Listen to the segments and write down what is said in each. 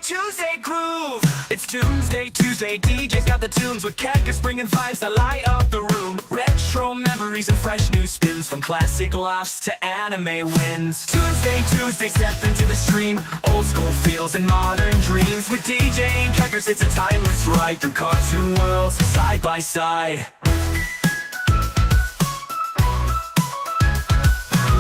Tuesday groove. It's Toonsday Tuesday. DJ's got the tunes with Cactus bringing vibes that light up the room. Retro memories and fresh new spins from classic laughs to anime wins. Toonsday Tuesday, step into the stream. Old school feels and modern dreams with DJ and Cactus. It's a timeless ride through cartoon worlds side by side.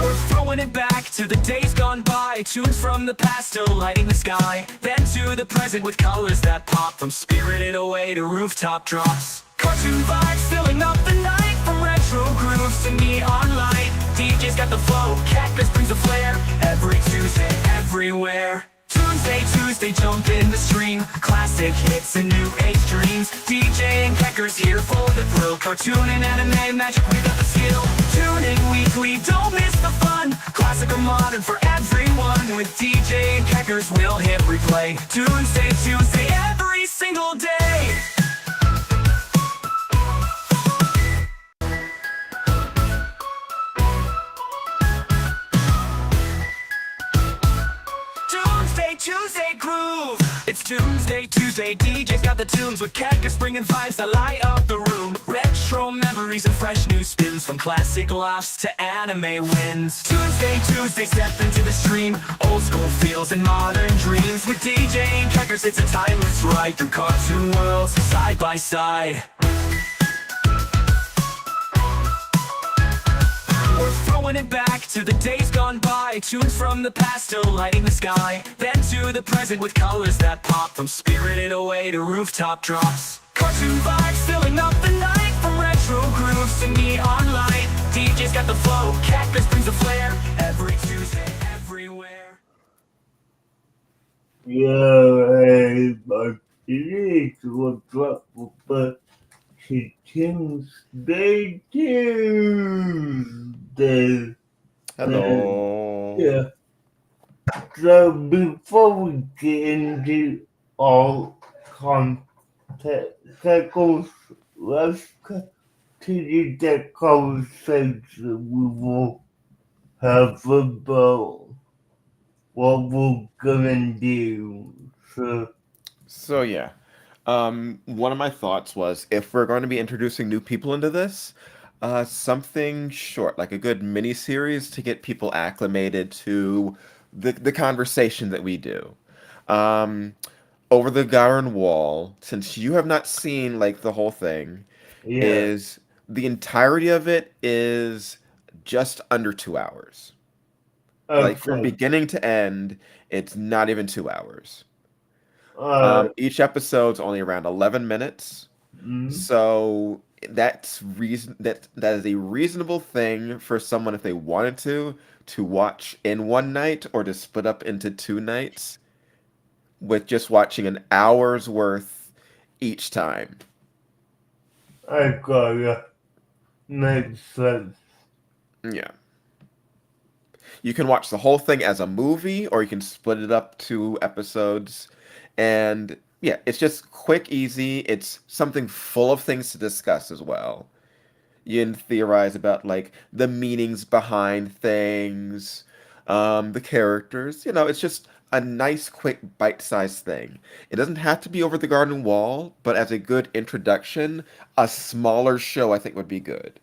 We're throwing it back to the days gone by. Tunes from the past still lighting the sky. Then to the present with colors that pop. From Spirited Away to rooftop drops. Cartoon vibes filling up the night. From retro grooves to neon light. DJ's got the flow, Cactus brings the flair. Every Tuesday, everywhere. Toonsday Tuesday, jump in the stream. Classic hits and new age dreams. DJ and Cactus here for the thrill. Cartoon and anime magic, we got the skill. Tune in weekly, don't miss the fun. Classic or modern for everyone. With DJ and Cactus, we'll hit replay. Toonsday Tuesday, every single day. Tuesday groove. It's Toonsday Tuesday. DJ's got the tunes with Cactus bringing vibes that light up the room. Retro memories and fresh new spins from classic laughs to anime wins. Toonsday Tuesday, step into the stream. Old school feels and modern dreams with DJ and Cactus. It's a timeless ride through cartoon worlds side by side. We're throwing it back to the days gone by. Tunes from the past still lighting the sky. Then to the present with colors that pop. From Spirited Away to rooftop drops. Cartoon vibes filling up the night. From retro grooves to neon light. DJ's got the flow, Cactus brings the flair. Every Tuesday, everywhere. Yeah, but it is what's up with Toonsday Tuesday. Hello. Yeah. So before we get into our content, let's continue that conversation we will have about what we're gonna do. So yeah, one of my thoughts was if we're going to be introducing new people into this, something short, like a good mini series to get people acclimated to the conversation that we do. Over the Garden Wall, since you have not seen like the whole thing, Yeah. is the entirety of it is just under 2 hours. Like from Okay. beginning to end, it's not even 2 hours. Each episode's only around 11 minutes. mhm. So that is a reasonable thing for someone if they wanted to watch in one night or to split up into 2 nights with just watching an hour's worth each time. I got ya. Makes sense. Yeah. You can watch the whole thing as a movie or you can split it up to episodes. And yeah, it's just quick, easy. It's something full of things to discuss as well. You can theorize about like the meanings behind things, the characters. It's just a nice, quick, bite-sized thing. It doesn't have to be over the garden wall, but as a good introduction, a smaller show I think would be good.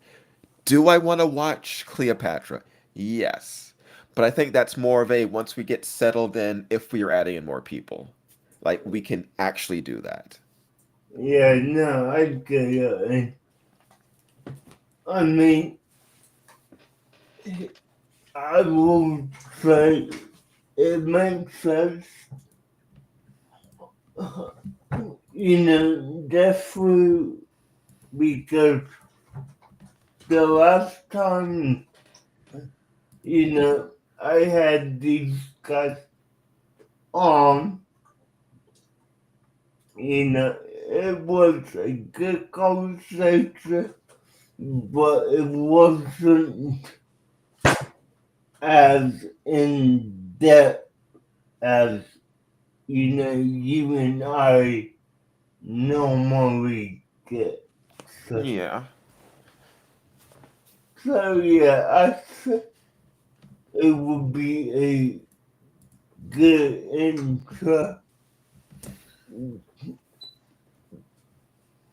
Do I want to watch Cleopatra? Yes. But I think that's more of a once we get settled in, if we are adding in more people. Like, we can actually do that. Yeah, no, I get ya. And I mean, I will say it makes sense. Definitely because the last time, I had these guys on, it was a good conversation, but it wasn't as in depth as you and I normally get. Yeah. So yeah, I think it would be a good intro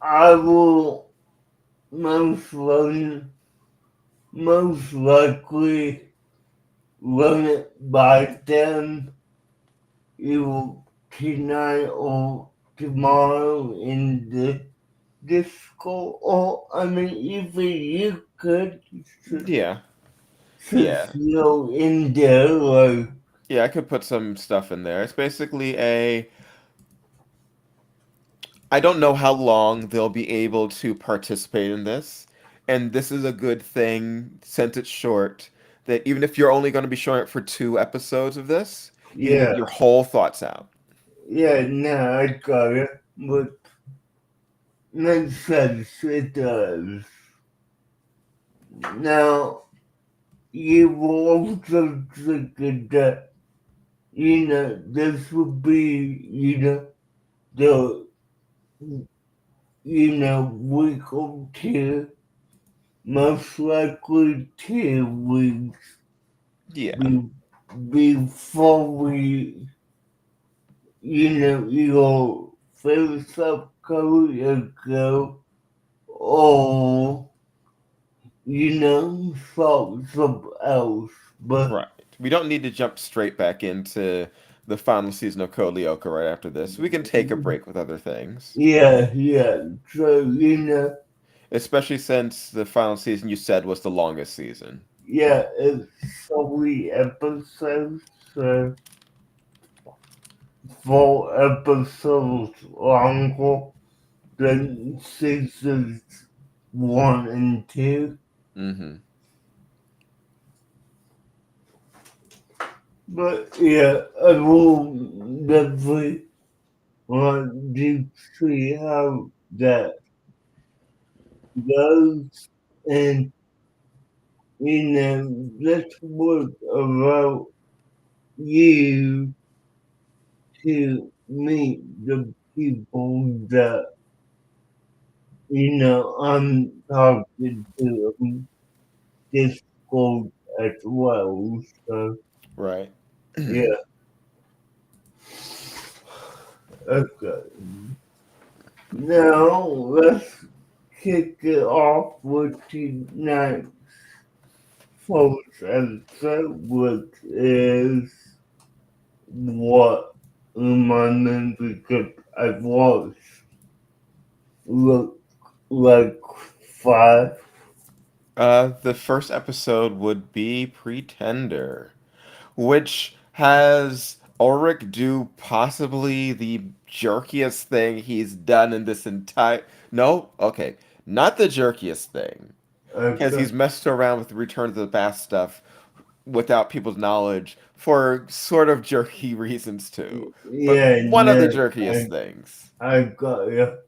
I will most most likely run it by them either tonight or tomorrow in the Discord. Or I mean, even you could Yeah, since yeah, you're in there, like yeah. I could put some stuff in there. It's basically a. I don't know how long they'll be able to participate in this, and this is a good thing since it's short. That even if you're only going to be showing it for 2 episodes of this, you can get yeah, your whole thoughts out. yeah. No, I got it, but makes sense. It does. Now you will also think that this would be the week or two, most likely 2 weeks Yeah, be, before we your first up go or something else. But right. We don't need to jump straight back into the final season of Code Lyoko right after this. We can take a break with other things. yeah, yeah. So Especially since the final season you said was the longest season. yeah, it's 3 episodes, so 4 episodes longer than seasons 1 and 2. Mm-hmm. But yeah, I will definitely want to see how that goes. And let's work about you to meet the people that I'm talking to on Discord as well. So Right. yeah, okay. Now let's kick it off with tonight's first episode, which is what reminded me because I've watched look like 5. The first episode would be Pretender, which has Ulrich do possibly the jerkiest thing he's done in this entire. No, okay, not the jerkiest thing, because Okay. he's messed around with Return to the Past stuff without people's knowledge for sort of jerky reasons too. But Yeah, one of the no, jerkiest things. I got you.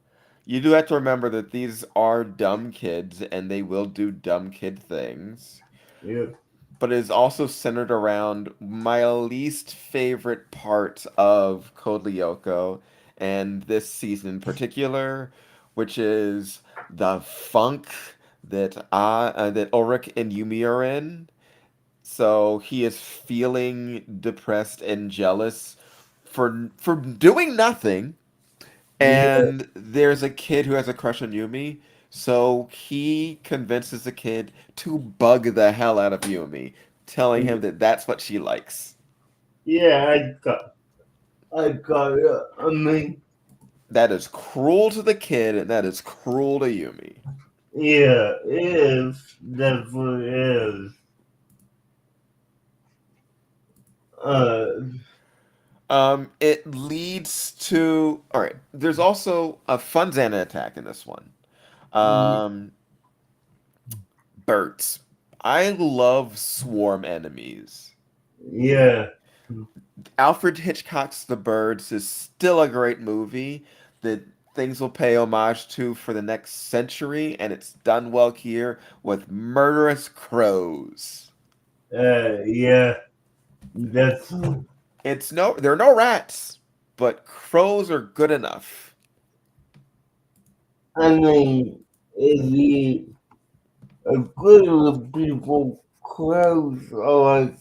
You do have to remember that these are dumb kids and they will do dumb kid things. Yeah, But it is also centered around my least favorite part of Code Lyoko and this season in particular, which is the funk that Ulrich and Yumi are in. So he is feeling depressed and jealous for doing nothing, yeah, and there's a kid who has a crush on Yumi, so he convinces the kid to bug the hell out of Yumi, telling him that that's what she likes. yeah. I got you. I mean, That is cruel to the kid, and that is cruel to Yumi. yeah, it is definitely is. Uh, It leads to all right. There's also a fun Xana attack in this one. Um, Birds. I love swarm enemies. yeah, Alfred Hitchcock's The Birds is still a great movie that things will pay homage to for the next century, and it's done well here with murderous crows. yeah. That's. There are no rats, but crows are good enough. I mean, if you agree with people, crows are like,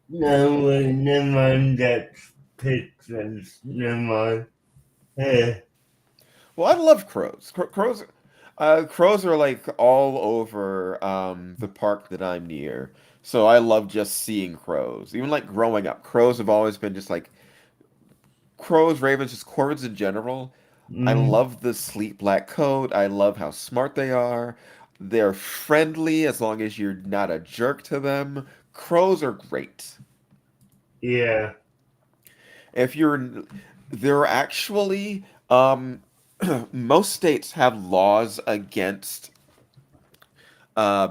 no, never mind that pictures. Never mind. Yeah. Well, I love crows. Crows are like all over the park that I'm near. So I love just seeing crows. Even like growing up, crows have always been just like crows, ravens, just corvids in general. I Mm, love the sleek black coat. I love how smart they are. They're friendly as long as you're not a jerk to them. Crows are great. yeah. If you're, they're actually, most states have laws against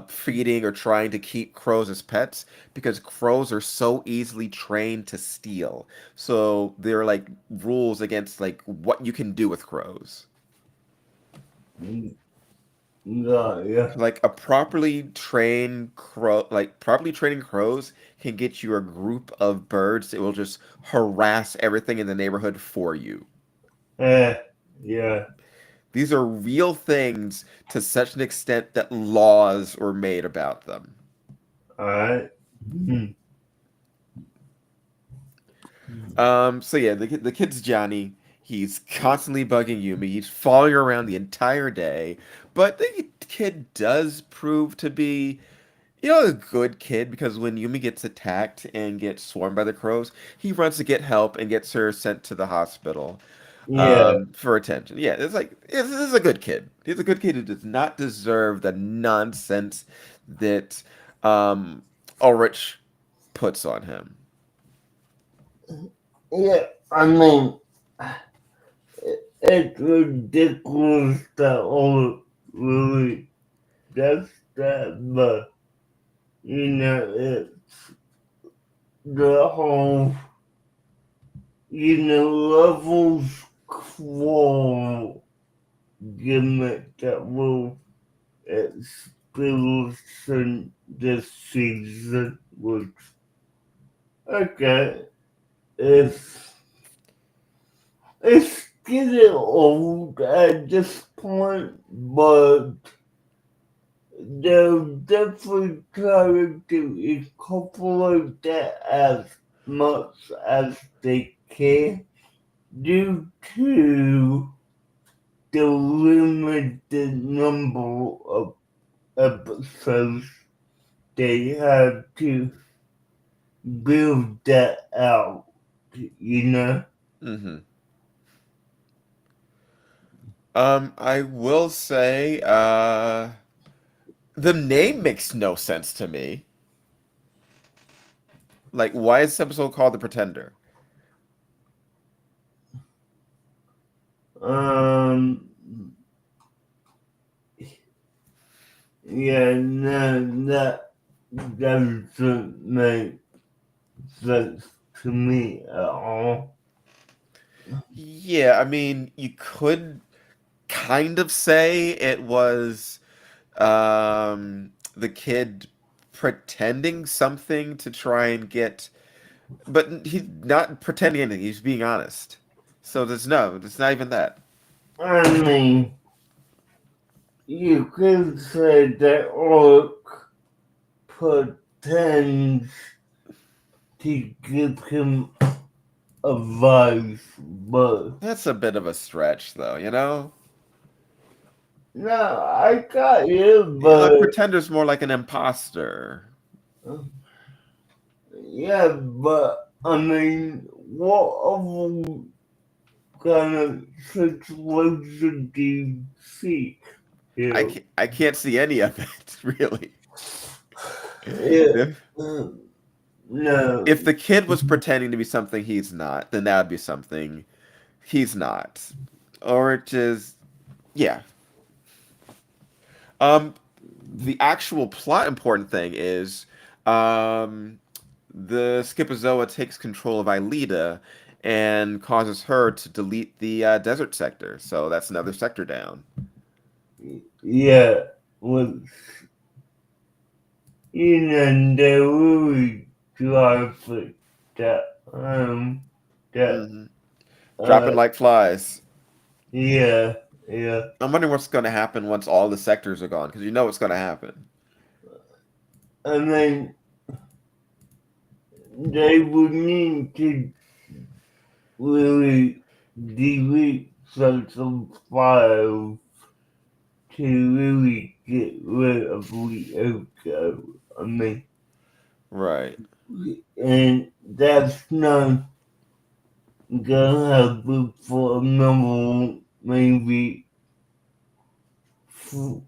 feeding or trying to keep crows as pets because crows are so easily trained to steal. So there are like rules against like what you can do with crows. Mm, yeah. Yeah. Like a properly trained crow, like properly training crows can get you a group of birds that will just harass everything in the neighborhood for you. Yeah. These are real things to such an extent that laws were made about them. All right. Mm, So yeah, the kid's Johnny. He's constantly bugging Yumi. He's following her around the entire day. But the kid does prove to be, a good kid because when Yumi gets attacked and gets swarmed by the crows, he runs to get help and gets her sent to the hospital yeah. for attention. Yeah, it's like this is a good kid. He's a good kid who does not deserve the nonsense that Ulrich puts on him. Yeah. I mean, it's ridiculous that all really does that, but it's the whole, levels claw gimmick that will experience this season, which, okay, it's, it's getting old at this point, but they're definitely trying to incorporate that as much as they can due to the limited number of episodes they have to build that out, you know? Hmm. I will say, the name makes no sense to me. Like, why is this episode called The Pretender? Um, yeah, no, that doesn't make sense to me at all. Yeah, I mean, you could kind of say it was the kid pretending something to try and get, but he's not pretending anything. He's being honest. So there's not even that. I mean, you could say that Orc pretends to give him advice, but That's a bit of a stretch, though. no, I got you, A but pretender's more like an imposter. yeah, but I mean, what other kind of situation do you see here? I can't see any of it really. Yeah, If uh, no, if the kid was pretending to be something he's not, then that would be something he's not, or it just yeah. Um, the actual plot important thing is, um, the Schizozoa takes control of Aelita and causes her to delete the desert sector. So that's another sector down. yeah, with they really drive it that that Hmm. Dropping uh like flies. yeah, yeah. I'm wondering what's going to happen once all the sectors are gone, because you know what's going to happen. I mean, they would need to really delete some files to really get rid of Lyoko. I mean, Right. and that's not gonna happen for another maybe f-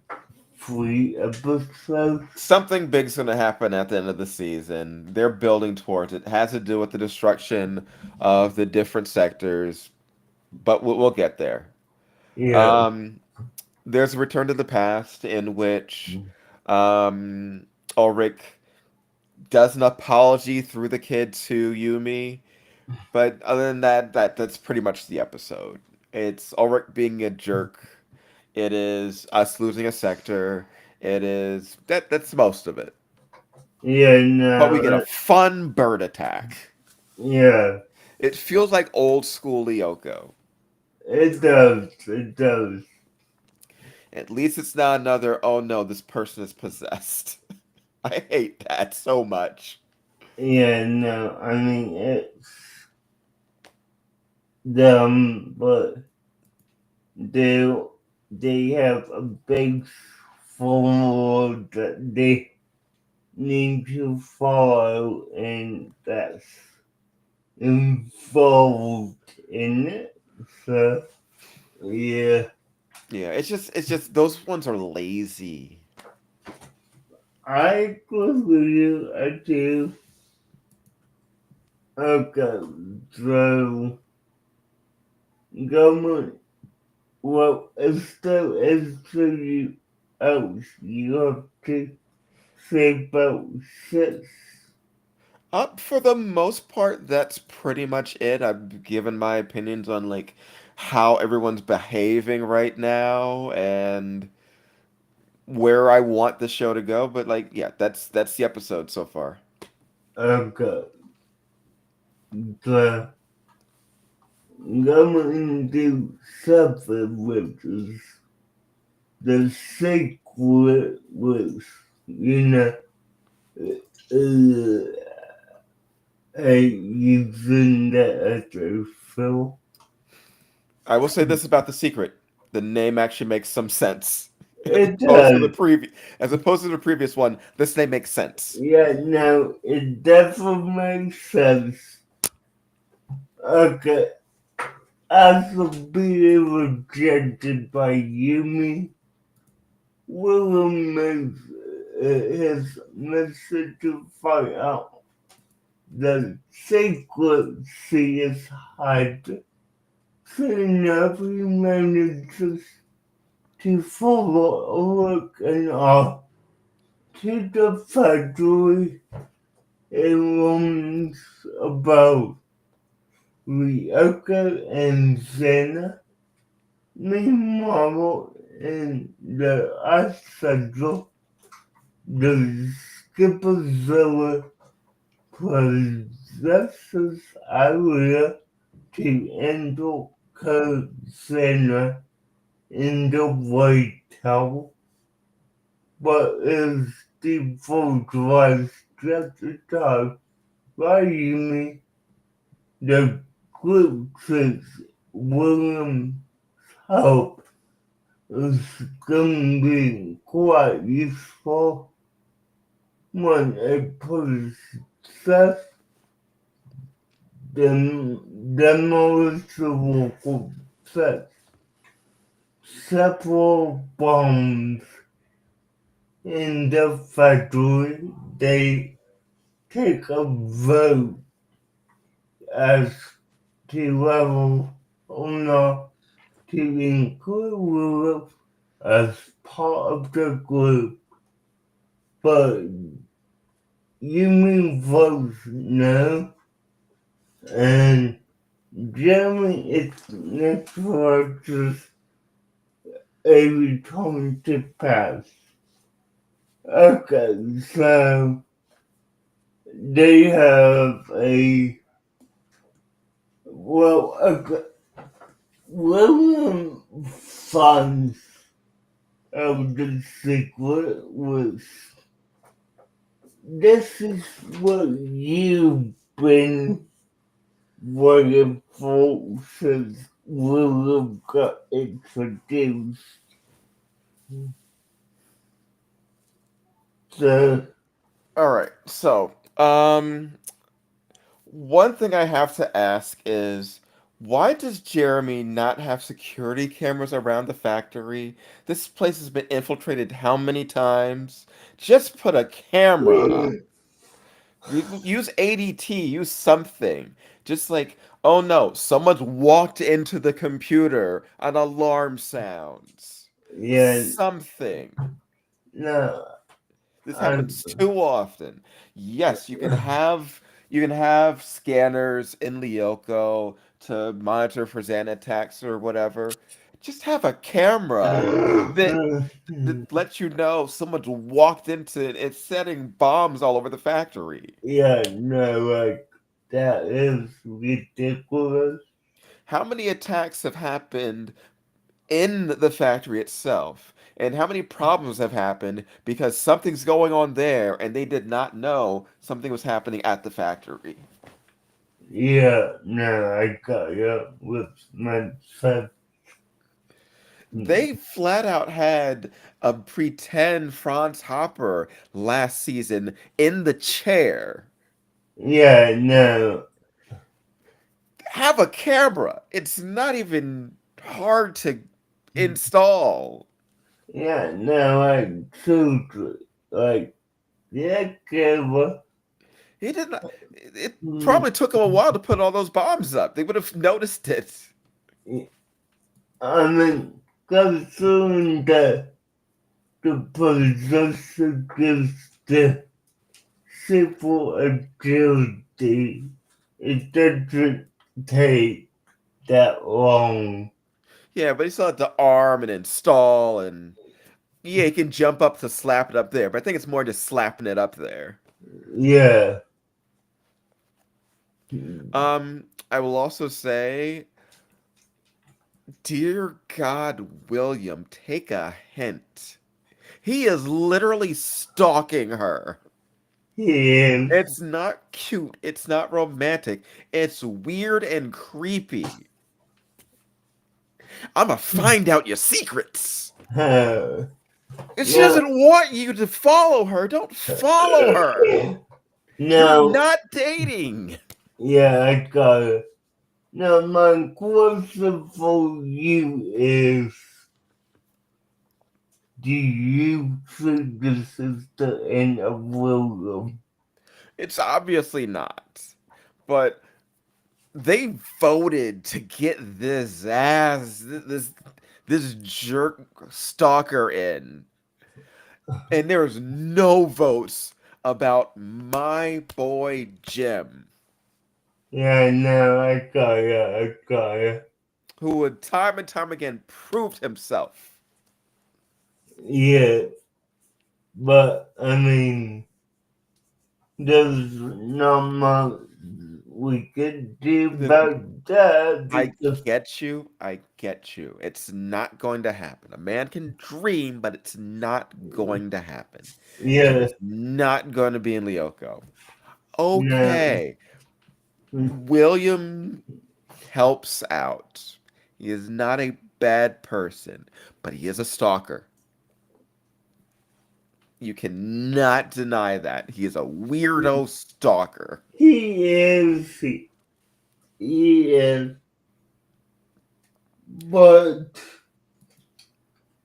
3 episodes. Something big's going to happen at the end of the season. They're building towards it. It has to do with the destruction of the different sectors, but we'll get there. Yeah. Um, there's a return to the past in which Ulrich does an apology through the kid to Yumi, but other than that, that's pretty much the episode. It's Ulrich being a jerk. It is us losing a sector. It is that's most of it. Yeah, But we no, get a fun bird attack. yeah, It feels like old school Lyoko. it does. At least it's not another, oh no, this person is possessed. I hate that so much. Yeah, no, I mean, it's dumb, but they, they have a big formula that they need to follow, and that's involved in it. So, yeah, Yeah, it's just those ones are lazy. I agree with you, I do. Okay, so, government, well, if there is something else you have to say about sex, For the most part, that's pretty much it. I've given my opinions on like how everyone's behaving right now and where I want the show to go, but like yeah, that's the episode so far. okay, the government do suffer with the secret was, you know, using that as a film. I will say this about The Secret. The name actually makes some sense. It does. As opposed to the previous one, this name makes sense. Yeah, no, it definitely makes sense. Okay, after being rejected by Yumi, William makes his mission to find out the secret she is hiding. Soon enough, he manages to follow Ulrich off to the factory and learns about Lyoko and Xena. Meanwhile, in the ice central, the Skipperzilla possesses Iria to enter Xena in the White Tower, but is default just in time by Yumi. The group takes William's help is going to be quite useful when a possessed demolition will set several bombs in the factory. They take a vote as to whether or not to include Europe as part of the group, but Yumi votes no, and Germany is necrosis a return to past. Okay, so they have a well, okay, William funds of the secret was this is what you've been William since William got introduced. So, All right. So, one thing I have to ask is why does Jeremy not have security cameras around the factory? This place has been infiltrated how many times? Just put a camera up. Use ADT, use something. Just like, oh no, someone's walked into the computer, an alarm sounds. yeah, Something. no, This I, happens too often. Yes, you can have scanners in Lyoko to monitor for Xan attacks or whatever. Just have a camera that that lets you know someone's walked into it. It's setting bombs all over the factory. yeah, no, like, that is ridiculous. How many attacks have happened in the factory itself? And how many problems have happened because something's going on there and they did not know something was happening at the factory? Yeah, no, I got you with my son. They flat out had a pretend Franz Hopper last season in the chair. Yeah, no, Have a camera. It's not even hard to install. yeah, no, like, seriously, like, yeah, camera. He did not. It probably took him a while to put all those bombs up. They would have noticed it. I mean, considering that the possession gives the simple agility, it doesn't take that long. Yeah, but he still had to arm and install, and yeah, he can jump up to slap it up there. But I think it's more just slapping it up there. Yeah. I will also say, dear God, William, take a hint. He is literally stalking her. He is. It's not cute. It's not romantic. It's weird and creepy. I'm gonna find out your secrets. Uh, And she yeah. doesn't want you to follow her. Don't follow her. You're Now, not dating. yeah, I got it. Now, my question for you is, do you think this is the end of William? It's obviously not. But they voted to get this jerk stalker in, and there was no votes about my boy Jim, Yeah, no, I got it, I got it. who would time and time again proved himself. Yeah, but I mean, there's not much we can do about that I because, get you. I get you. It's not going to happen. A man can dream, but it's not going to happen. Jim yeah, is not going to be in Lyoko. no, Okay. William helps out. He is not a bad person, but he is a stalker. You cannot deny that. He is a weirdo stalker. he is, he is, but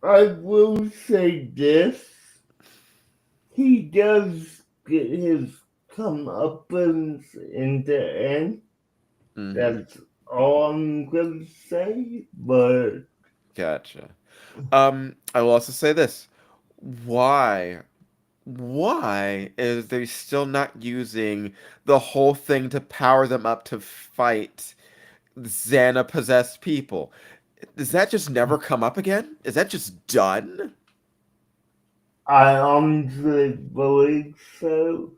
I will say this, he does get his comeuppance in the end. Hmm. That's all I'm gonna say, but Gotcha. I will also say this. Why? Why is they still not using the whole thing to power them up to fight Xana possessed people? Does that just never come up again? Is that just done? I honestly believe so.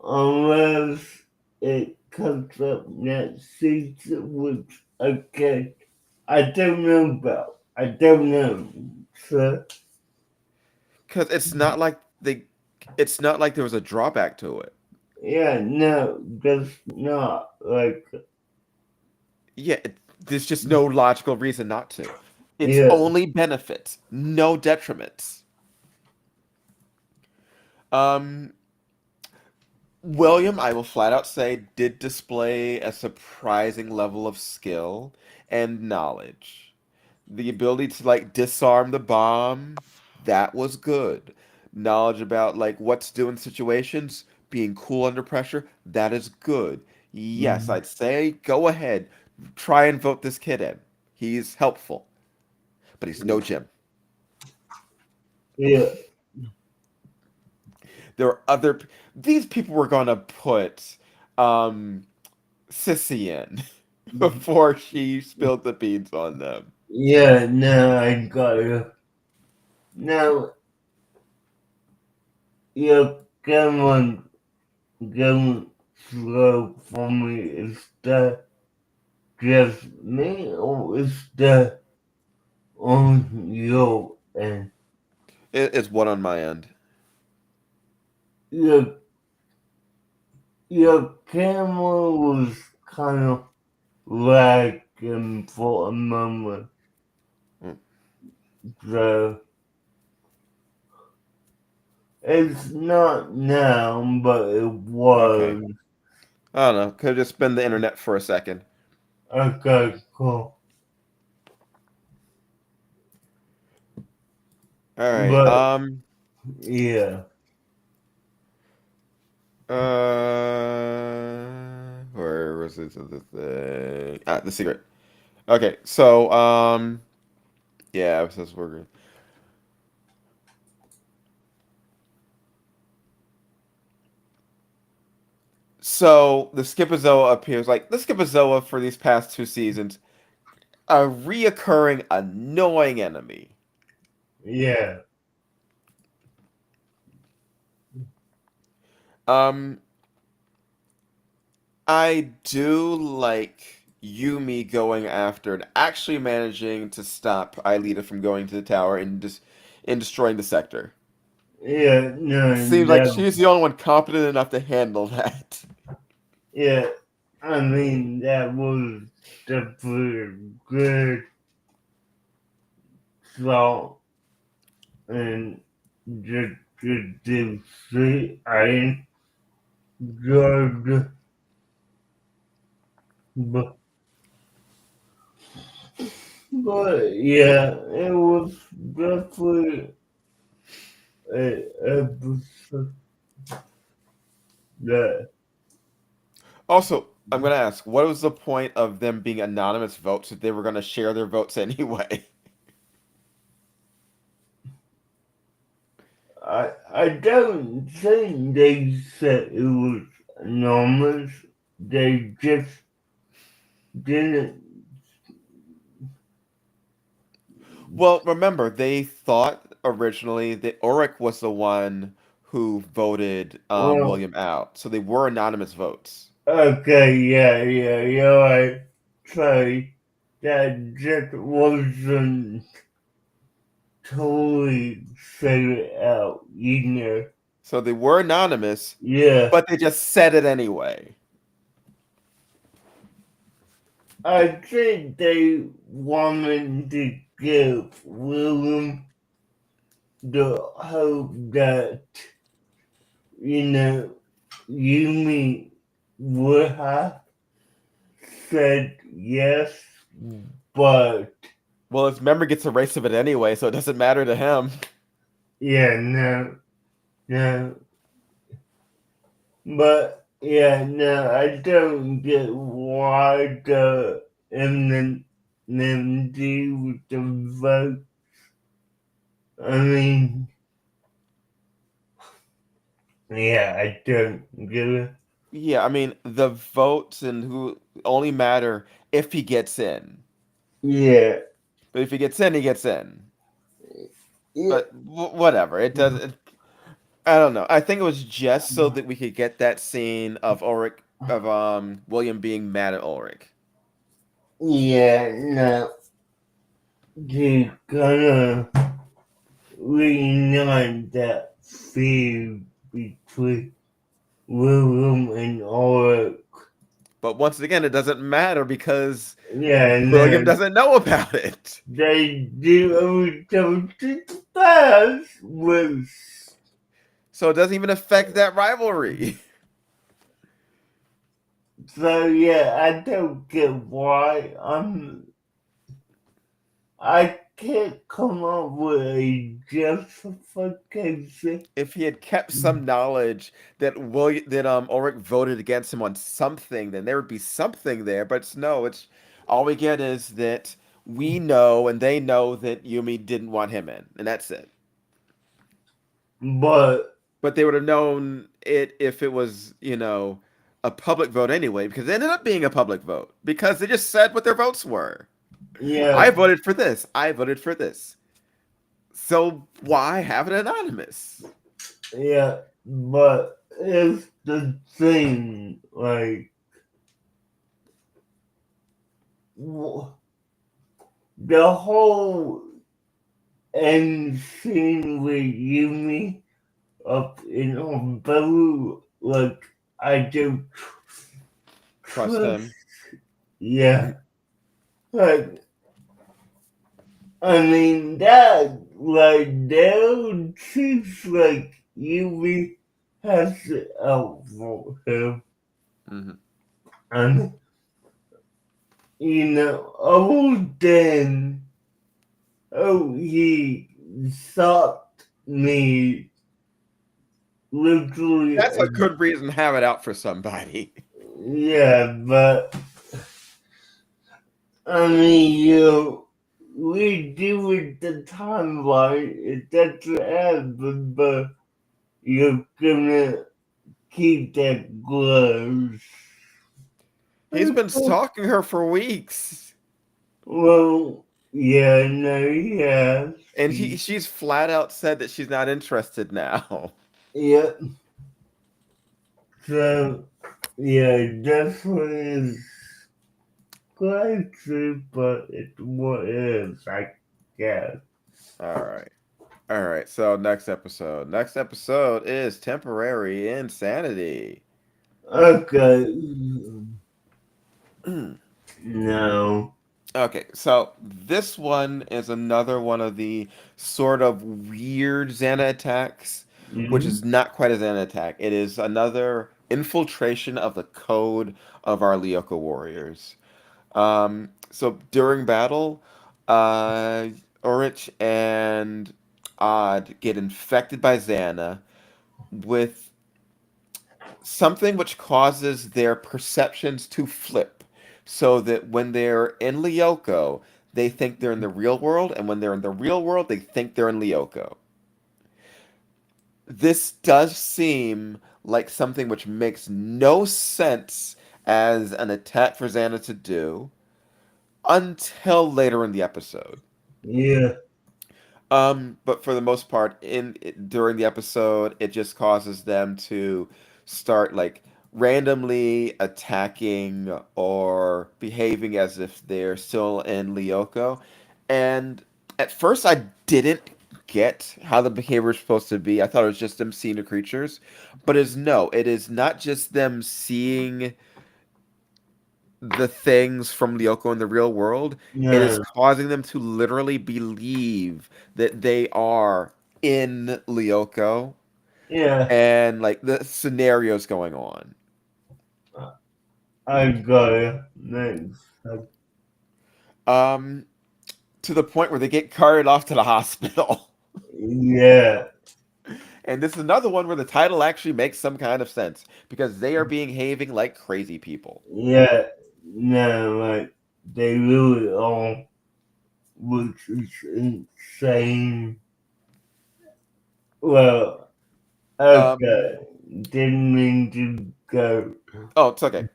Unless it comes up next season, which again I don't know about. I don't know. So Because it's not like there was a drawback to it. yeah, no, that's not like. Yeah, there's just no logical reason not to. It's Yeah. only benefits, no detriments. Um, William, I will flat out say, did display a surprising level of skill and knowledge. The ability to like disarm the bomb, that was good. Knowledge about like what's doing situations, being cool under pressure, that is good. Yes, Mhm. I'd say go ahead, try and vote this kid in. He's helpful, but he's no Jim. Yeah. There are other these people were gonna put um Sissy in before she spilled the beans on them. Yeah, no, I got you. Now, you're going slow for me. Is that just me or is that on your end? It's one on my end. Your, your camera was kind of lagging for a moment. Mm, So, it's not now, but it okay. was. I don't know. Could have just been the internet for a second. Okay, cool. All right. But, yeah. Where was it? The thing? Ah, the secret. Okay. So, yeah, it says we're. So the Schipazoa appears like the Schipazoa for these past two seasons, a reoccurring annoying enemy. Yeah. Um, I do like Yumi going after and actually managing to stop Aelita from going to the tower and destroying the sector. Yeah, no, Seems like that, she's the only one competent enough to handle that. yeah, I mean, that was definitely good thought and just to see, I enjoyed, but, but yeah, it was definitely a episode that Also, I'm gonna ask, what was the point of them being anonymous votes if they were gonna share their votes anyway? I don't think they said it was enormous. They just didn't. Well, remember, they thought originally that Ulrich was the one who voted Well, William out, so they were anonymous votes. okay, yeah, you're right. Sorry, that just wasn't totally figured out, you know. So they were anonymous, Yeah, but they just said it anyway. I think they wanted to give William the hope that, you know, Yumi would have said yes, but Well, his memory gets erased of it anyway, so it doesn't matter to him. yeah, no, but yeah, no, I don't get why the anonymity with the vote. I mean, yeah, I don't get it. Yeah, I mean, the votes and who only matter if he gets in. Yeah, But if he gets in, he gets in. yeah, But whatever. It doesn't. I don't know. I think it was just so that we could get that scene of Ulrich of William being mad at Ulrich. yeah, no, to kind of reignite that fear between William and Ulrich. But once again, it doesn't matter because Yeah, William no, doesn't know about it. they do only come to the past was So it doesn't even affect that rivalry. so yeah, I don't get why I can't come up with a justification. If he had kept some knowledge that Ulrich voted against him on something, then there would be something there. But no, it's all we get is that we know and they know that Yumi didn't want him in, and that's it. But But they would have known it if it was, a public vote anyway, because it ended up being a public vote because they just said what their votes were. I yeah, voted for this. I voted for this. So why have it anonymous? yeah, but it's the thing, like the whole end scene with Yumi up in Umbrella, like I don't Trust trust. him. Yeah, like I mean that like now seems like Yumi has it out for him, Hmm. and oh then he stopped me literally. That's a good reason to have it out for somebody. Yeah, but I mean, we do with the timeline, it doesn't happen, but you're gonna keep that close. He's been stalking her for weeks. Well, yeah, no, yeah, And she's flat out said that she's not interested now. yeah. So, yeah, definitely is crazy, but it's what it is, I guess. All right. All right. So next episode. Next episode is Temporary Insanity. Okay. No. Okay, so this one is another one of the sort of weird Xana attacks, which Mhm. is not quite a Xana attack. It is another infiltration of the code of our Lyoko warriors. So during battle, uh, Urich and Odd get infected by Xana with something which causes their perceptions to flip so that when they're in Lyoko, they think they're in the real world, and when they're in the real world, they think they're in Lyoko. This does seem like something which makes no sense as an attack for Xana to do until later in the episode. Yeah. But for the most part, during the episode, it just causes them to start like randomly attacking or behaving as if they're still in Lyoko. And at first, I didn't get how the behavior is supposed to be. I thought it was just them seeing the creatures, but it is not just them seeing the things from Lyoko in the real world, it is No. causing them to literally believe that they are in Lyoko Yeah. and like the scenarios going on. I got it. Thanks. Um, to the point where they get carted off to the hospital. Yeah. And this is another one where the title actually makes some kind of sense because they are behaving like crazy people. Yeah. No, like, they really are, which is insane. Well, Um, okay. Didn't mean to go. oh, it's okay.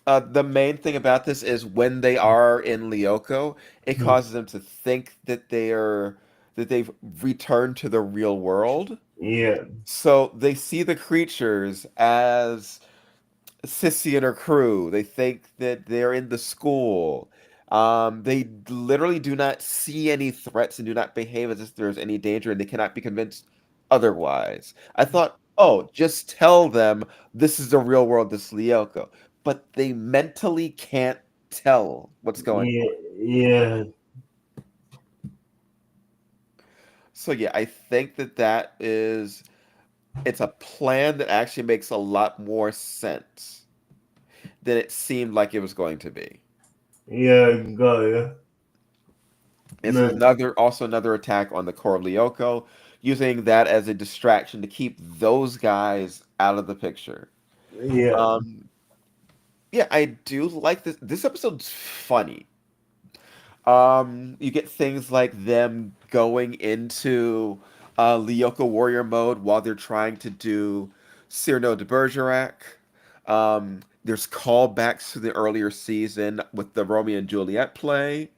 The main thing about this is when they are in Lyoko, it causes them to think that they've returned to the real world. Yeah. So they see the creatures as Sissy and her crew. They think that they're in the school. They literally do not see any threats and do not behave as if there's any danger, and they cannot be convinced otherwise. I thought, oh, just tell them this is the real world, this is Lyoko. but they mentally can't tell what's going on. yeah, yeah, So yeah, I think that is it's a plan that actually makes a lot more sense than it seemed like it was going to be. yeah, got ya. This is Man, another attack on the core of Lyoko, using that as a distraction to keep those guys out of the picture. yeah, Um, yeah, I do like this. This episode's funny. You get things like them going into Lyoko warrior mode while they're trying to do Cyrano de Bergerac. There's callbacks to the earlier season with the Romeo and Juliet play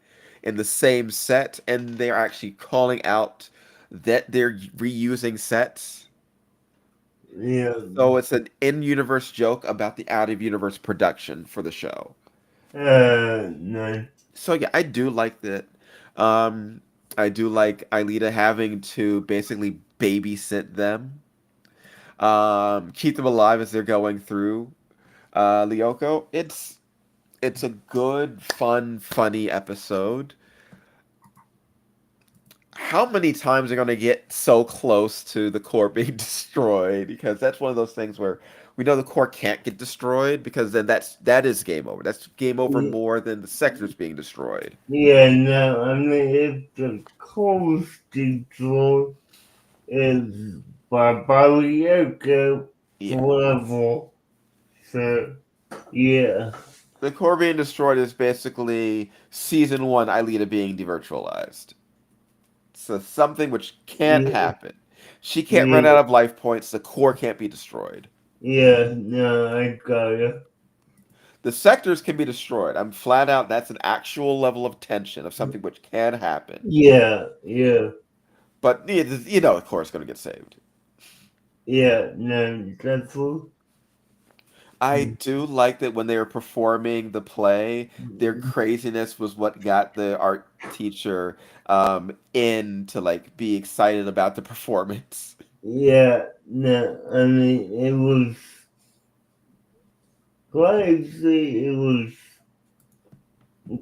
in the same set, and they're actually calling out that they're reusing sets. yeah. So it's an in-universe joke about the out-of-universe production for the show. No, So yeah, I do like that. Um, I do like Aelita having to basically babysit them, keep them alive as they're going through Lyoko. It's a good, fun, funny episode. How many times are going to get so close to the core being destroyed? Because that's one of those things where we know the core can't get destroyed because then that is game over. That's game over y- more than the sectors being destroyed. yeah, no. I mean, if the coast control is Barbarioka Yeah. forever, so yeah, The core being destroyed is basically season one Aelita being devirtualized. So something which can't yeah, happen. She can't run yeah, out of life points. The core can't be destroyed. yeah. No, I got ya. The sectors can be destroyed. I'm flat out. That's an actual level of tension of something which can happen. Yeah, yeah, But the core is going to get saved. yeah. No, that's all. I do like that when they were performing the play, their craziness was what got the art teacher in to like be excited about the performance. Yeah, no. I mean, it was crazy. It was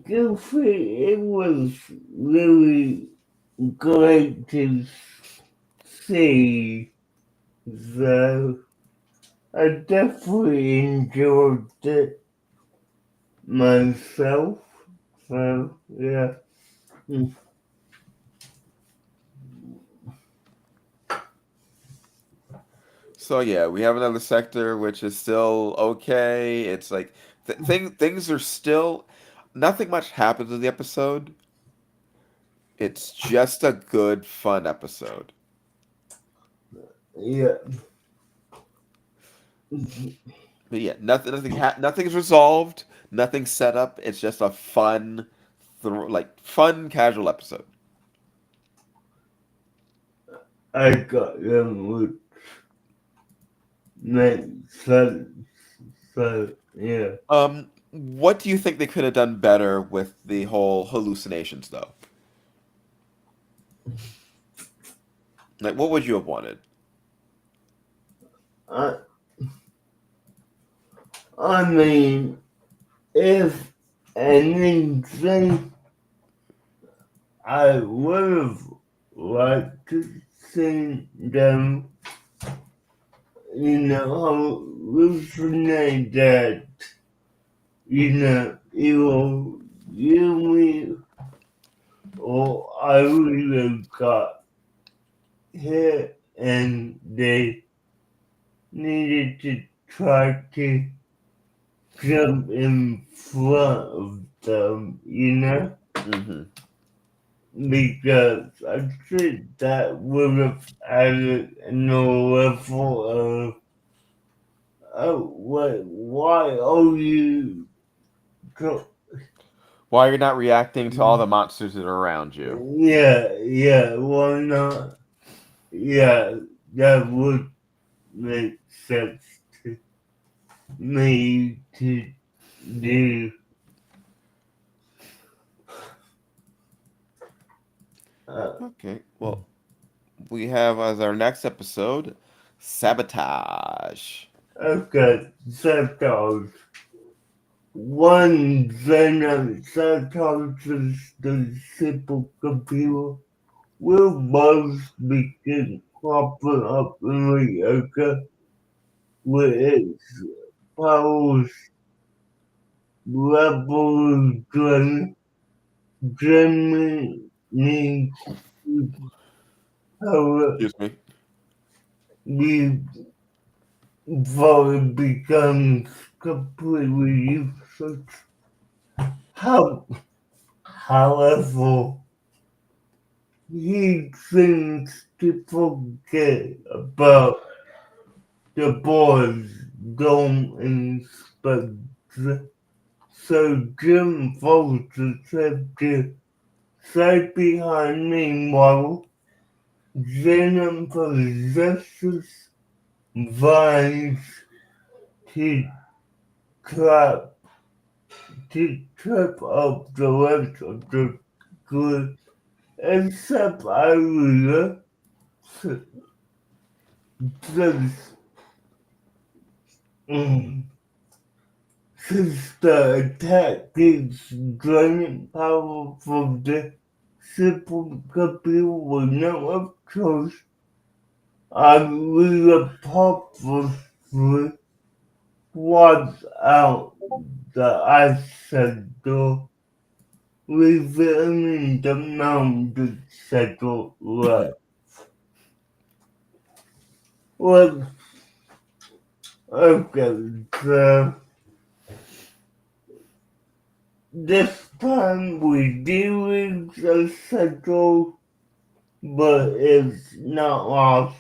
goofy. It was really great to see. So I definitely enjoyed it myself. So yeah. Mm. So yeah, we have another sector which is still okay. It's like things are still nothing much happens in the episode. It's just a good fun episode. Yeah. But yeah, nothing's resolved, nothing's set up. It's just a fun fun casual episode. I got them with makes sense. So yeah. What do you think they could have done better with the whole hallucinations though? Like what would you have wanted? I I mean, if anything, I would have liked to see them, hallucinate that, either Yumi or I really got hit and they needed to try to jump in front of them. Hmm. Because I think that would have added another level of, oh, wait, why are you? Co-" Why you're not reacting to all the monsters that are around you? Yeah, yeah, why not? Yeah, that would make sense to me to do. Uh, Okay, well, we have as our next episode, sabotage. okay, sabotage. one Xenon cytosis the simple computer will most begin cropping up in Lyoko with its powers revolution Germany power Excuse me. before it becomes completely useless. How, however, he seems to forget about the boys don't inspect. So Jim forces him to stay behind. Meanwhile, Venom possesses vines to trap up the rest of the group except Aria, since, mm, since the attack is draining power from the supercomputer with no of choice. Aria purposely swats out the ice door, revealing the mountain settle left. Well, okay, so this time we do reach a settle, but it's not lost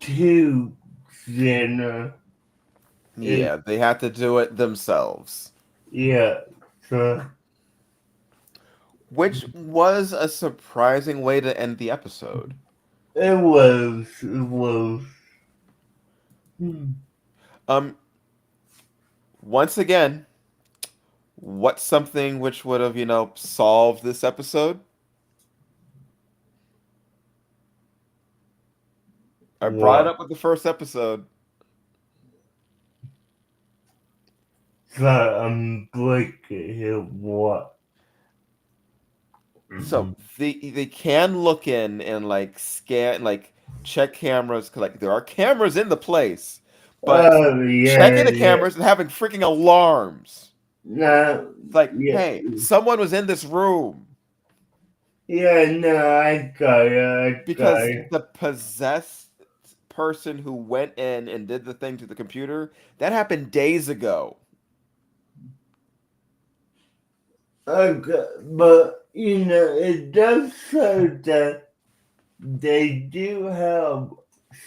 to Xena. It, Yeah, they had to do it themselves, yeah, so which was a surprising way to end the episode. it was. Hmm. Um, Once again, what's something which would have, solved this episode? I brought it What? up with the first episode. So I'm breaking here. What? So they can look in and like scan, like check cameras, 'cause, like there are cameras in the place, but Oh yeah, checking the yeah. cameras and having freaking alarms. No, It's like, yeah, hey, someone was in this room yeah. No, I got it. I got because it. the possessed person who went in and did the thing to the computer, that happened days ago. Okay, but it does show that they do have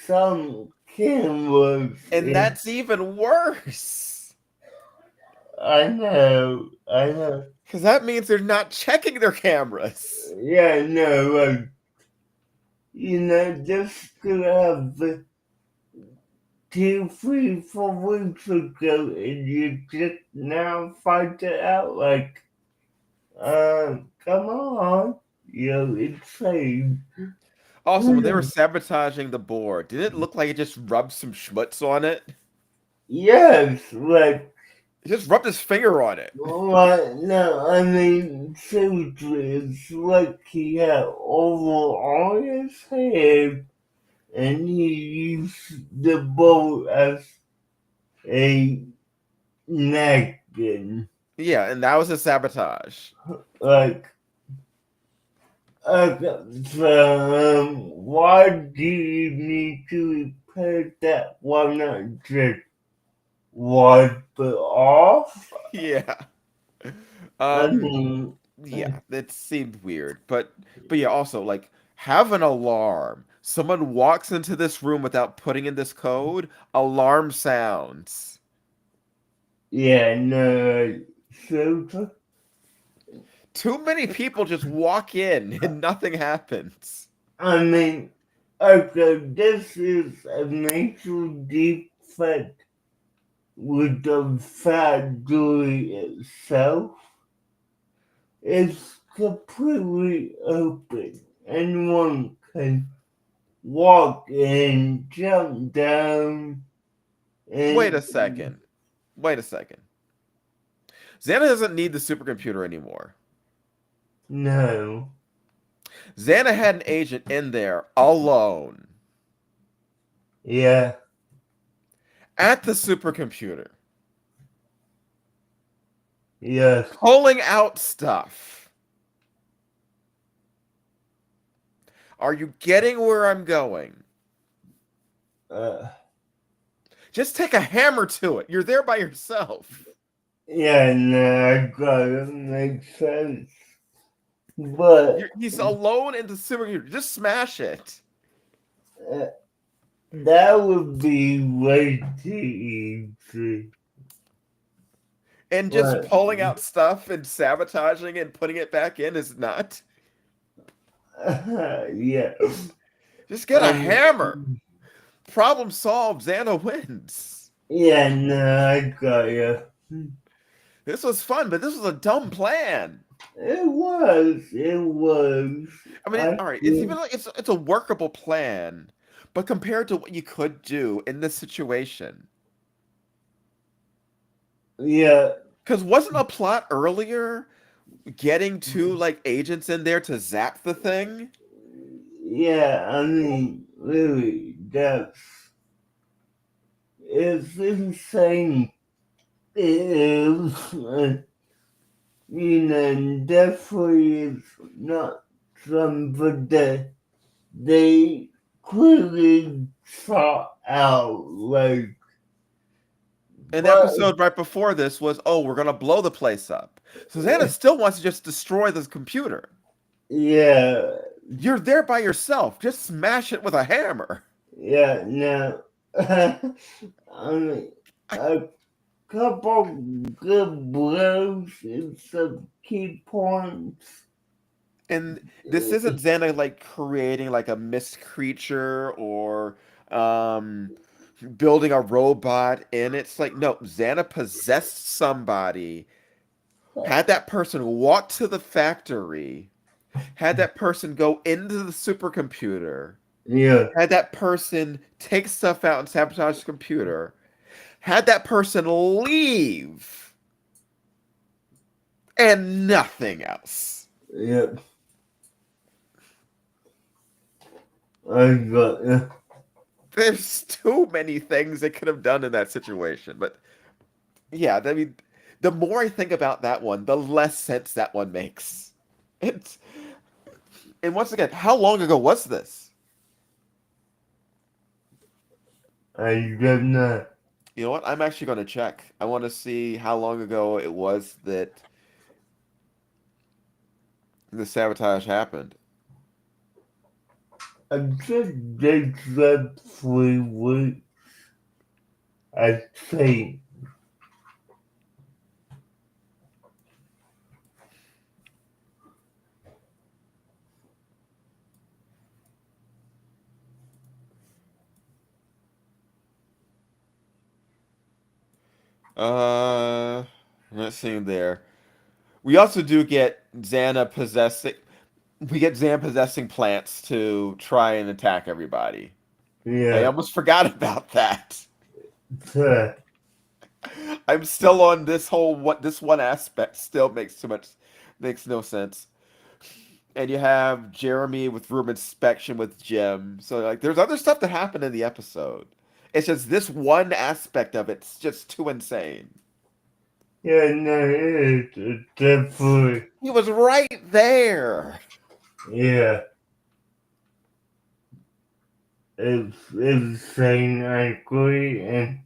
some cameras And in. that's even worse. I know. Because that means they're not checking their cameras. Yeah, no, like, just to have 2, 3, 4 weeks ago, and you just now find it out, like, come on, you're insane. Also, when they were sabotaging the board, did it look like it just rubbed some schmutz on it? Yes, like, He just rubbed his finger on it. no, I mean, seriously, it's like he had over on his head, and he used the bowl as a napkin. Yeah, and that was a sabotage. Like, why do you need to repair that? Why not just wipe it off? Yeah. I Um, mean, yeah, that seemed weird. But yeah, also like have an alarm. Someone walks into this room without putting in this code, alarm sounds. yeah, no, so, Too many people just walk in and nothing happens. I mean, okay, this is a major defect with the factory itself. It's completely open. Anyone can walk in, jump down, Wait a and second. Wait a second. Xana doesn't need the supercomputer anymore. No. Xana had an agent in there alone Yeah. at the supercomputer, Yes. pulling out stuff. Are you getting where I'm going? Uh, Just take a hammer to it. You're there by yourself. yeah, no, I got it. Makes sense. But He's alone in the supercomputer. Just smash it. uh, that would be way too easy. And just But pulling out stuff and sabotaging it and putting it back in is not. yeah. Just get a Um, hammer. Problem solved. Xana wins. yeah, no, I got you. This was fun, but this was a dumb plan. It was. It was. I mean, I all right, it's even think. like it's a workable plan, but compared to what you could do in this situation, Yeah. because wasn't a plot earlier getting two like agents in there to zap the thing? Yeah, I mean, really, it's insane. It is, definitely is not something that they clearly thought out. Like, An but episode right before this was, oh, we're gonna blow the place up. So Xana still wants to just destroy this computer. yeah, You're there by yourself. Just smash it with a hammer. yeah, no. I mean, I, a couple good blows and some key points. and this isn't Xana like creating like a mist creature or building a robot, and it's like no, Xana possessed somebody, had that person walk to the factory, had that person go into the supercomputer, Yeah, had that person take stuff out and sabotage the computer, had that person leave, and nothing else. yeah, I got you. There's too many things they could have done in that situation. But yeah, I mean, the more I think about that one, the less sense that one makes. It's and once again, how long ago was this? I don't know. You know what? I'm actually going to check. I want to see how long ago it was that the sabotage happened. I just did that 3 weeks. I think. Uh, let's see there. We also do get Xana possessing. We get Xana possessing plants to try and attack everybody. I Yeah. almost forgot about that. So, I'm still on this whole what this one aspect still makes no sense. And you have Jeremy with room inspection with Jim. So like there's other stuff that happened in the episode. It's just this one aspect of it's just too insane. yeah, no, it's definitely. He was right there. Yeah. It's insane, I agree. And,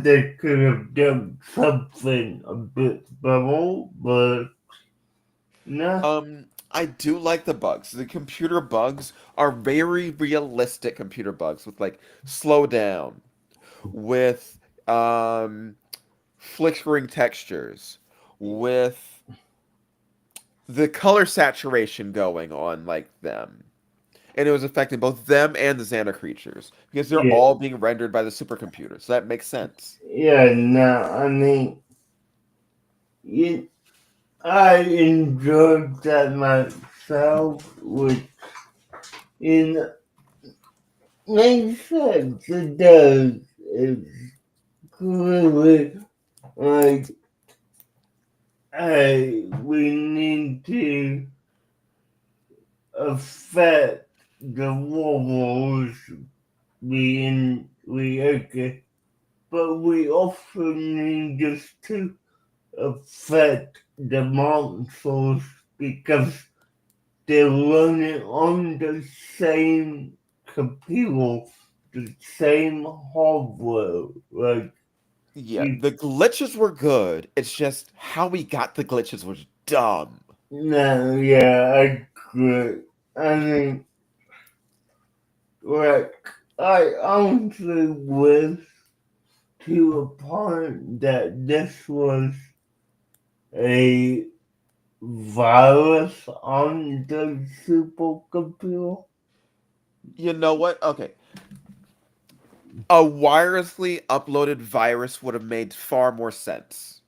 they could have done something a bit better, but no. I do like the bugs. The computer bugs are very realistic computer bugs with like slow down, with flickering textures, with the color saturation going on like them. And it was affecting both them and the Xana creatures because they're Yeah. all being rendered by the supercomputer. So that makes sense. Yeah, no, I mean, you, I enjoyed that myself, which in makes sense. It does. It's clearly like we need to affect the warlords being Lyoko, but we also need just to affect the monsters because they're running on the same computer, the same hardware. Like, Yeah, you, the glitches were good. It's just how we got the glitches was dumb. no, yeah, I agree. I mean, like, I honestly wish to a point that this was a virus on the supercomputer. You know what? Okay. A wirelessly uploaded virus would have made far more sense.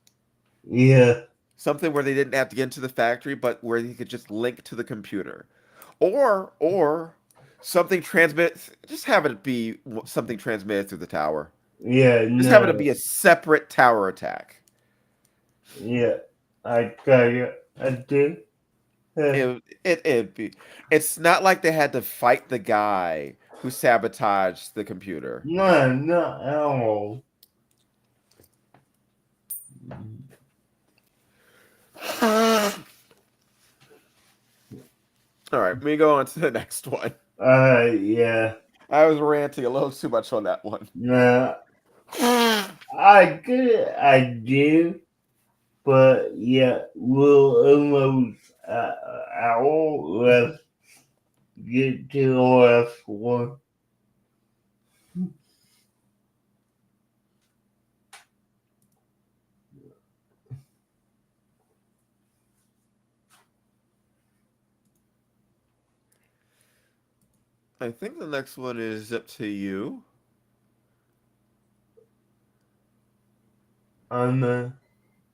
Yeah, Something where they didn't have to get into the factory, but where you could just link to the computer. Or something transmit just have it be something transmitted through the tower. yeah, Just have it no, be a separate tower attack. yeah, I tell you, I do. It'd be. It's not like they had to fight the guy who sabotaged the computer. No, not at all. All right, let me go on to the next one. Yeah, I was ranting a little too much on that one. no, I get I do, but yeah, we'll almost hour. Let's get to the last one. I think the next one is up to you. I'm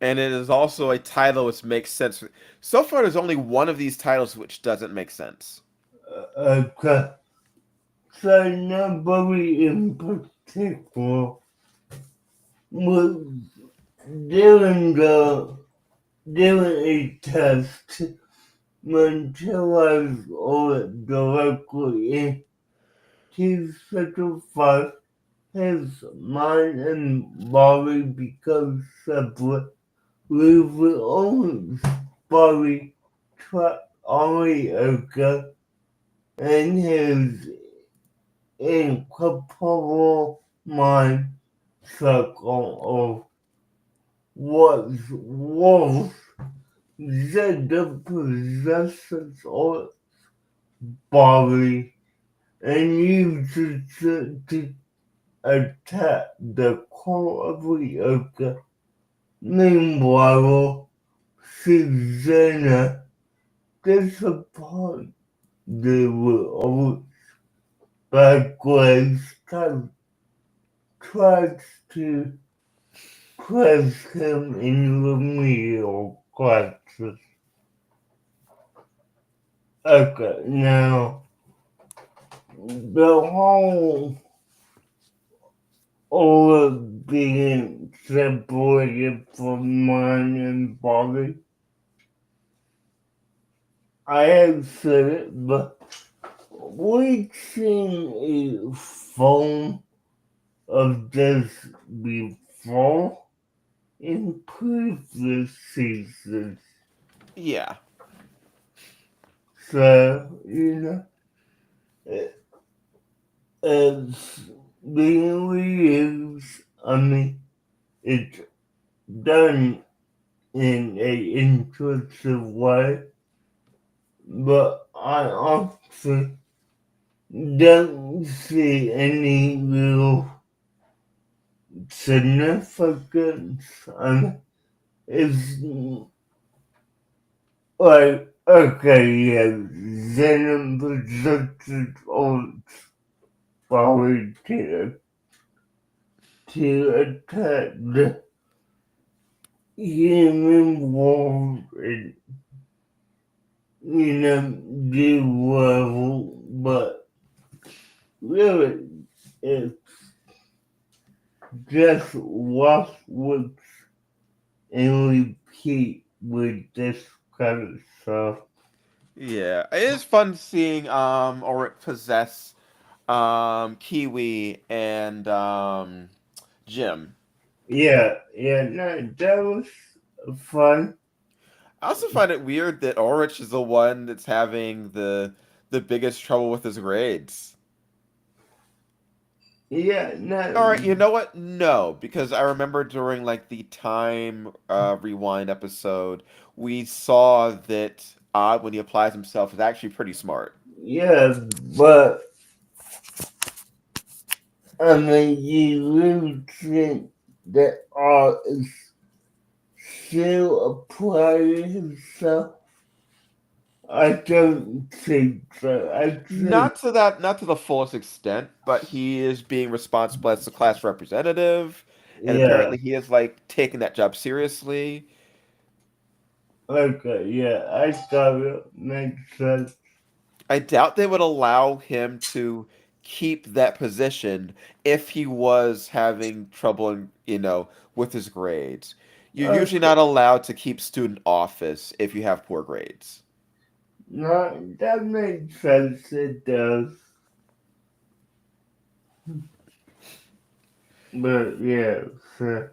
And it is also a title which makes sense. So far, there's only one of these titles which doesn't make sense. okay. So nobody in particular was doing the doing a test materialize or directly into sacrifice his mind and body because separate, with the own body trapped on the ocean and his incorporeal mind circle of what's worse than the possesses of body and uses it to attack the core of the ocean. Meanwhile, Susanna, disappointed with by Grace, tries to place him in remedial classes. Okay, now the whole all of being separated from mind and body. I have said it, but we've seen a form of this before in previous seasons. Yeah. So, you know, it's being reused. I mean, it's done in a intuitive way, but I honestly don't see any real significance. I mean, it's like, okay, yeah, Venom projected on power to attack the human world and, you know, do level, but really, it's just lost with and repeat with this kind of stuff. Yeah, it is fun seeing or possess Kiwi and Jim. Yeah, yeah, no, that was fun. I also find it weird that Ulrich is the one that's having the biggest trouble with his grades. Yeah, All right, no, you know what? No, because I remember during like the time rewind episode, we saw that Odd, when he applies himself, is actually pretty smart. yeah, but I mean, you really think that art is still applying himself? I don't think so. I think, Not to the fullest extent, but he is being responsible as the class representative, and yeah, apparently he is like taking that job seriously. okay, yeah, I got it. Makes sense. I doubt they would allow him to keep that position if he was having trouble, with his grades. You're usually Okay, not allowed to keep student office if you have poor grades. no, that makes sense. It does. But yeah, so,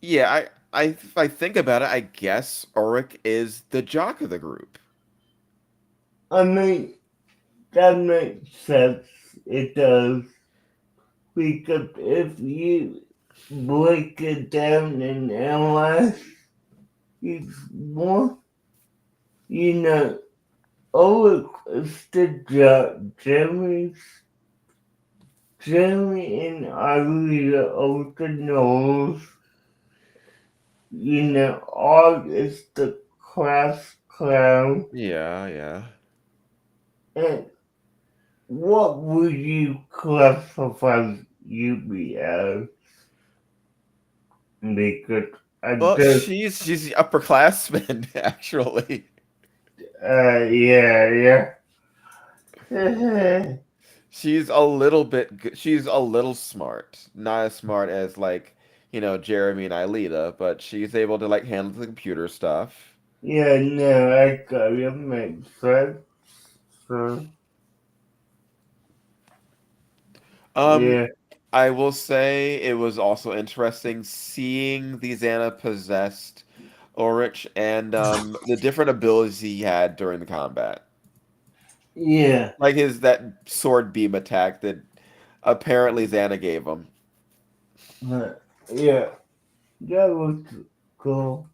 Yeah, if I think about it, I guess Ulrich is the jock of the group. I mean, that makes sense. It does. Because if you break it down and analyze each one, you know, oh, it's the Jeremy and Irina of the nose, you know, all is the class clown. Yeah, yeah. And what would you classify Yubi as? Because I Well, just, she's the upperclassman, actually. yeah, yeah. She's a little smart. Not as smart as like, Jeremy and Aelita, but she's able to like handle the computer stuff. Yeah, no, I got it. Makes sense. So, Um, yeah, I will say it was also interesting seeing the Xana possessed Ulrich and the different abilities he had during the combat. yeah, Like his that sword beam attack that apparently Xana gave him. uh, yeah, that was cool.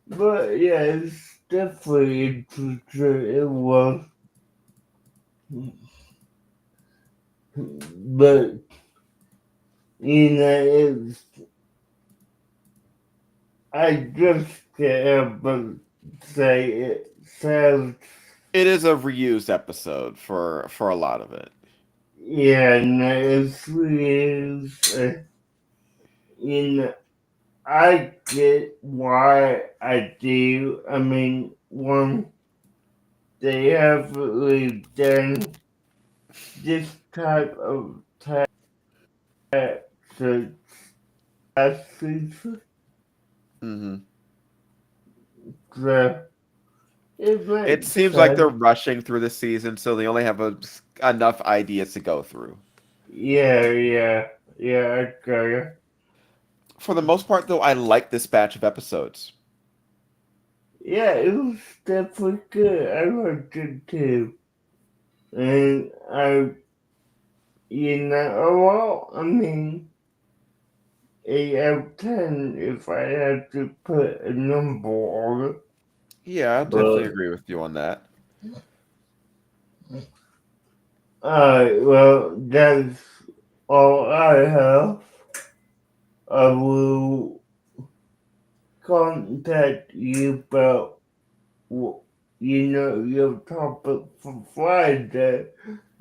But yeah, it's definitely interesting. It was, but you know, it's I just can't help but say it sounds. It is a reused episode for a lot of it. Yeah, no, it's really is. You know, I get why I do. I mean, one, they have really done this type of tactics last season, Hmm. so it It makes seems like they're sense. rushing through the season, so they only have enough ideas to go through. Yeah, I got you. For the most part, though, I like this batch of episodes. Yeah, it was definitely good. I liked it too. And well, I mean, 8 out of 10 if I had to put a number on it. Yeah, I definitely But, agree with you on that. alright, well, that's all I have. I will contact you about, your topic for Friday.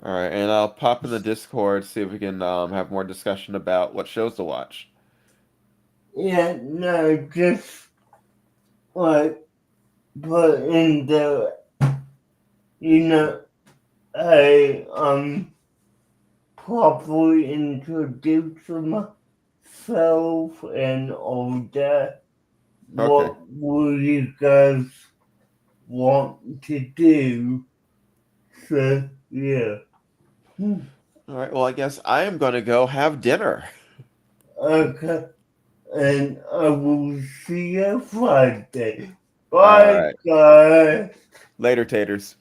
All right, and I'll pop in the Discord, see if we can have more discussion about what shows to watch. Yeah, no, just like put in the, you know, I properly introduce myself and all that. Okay. what will you guys want to do? So yeah. Hmm. All right. Well, I guess I am going to go have dinner. Okay. And I will see you Friday. All Bye right. guys. Later, taters.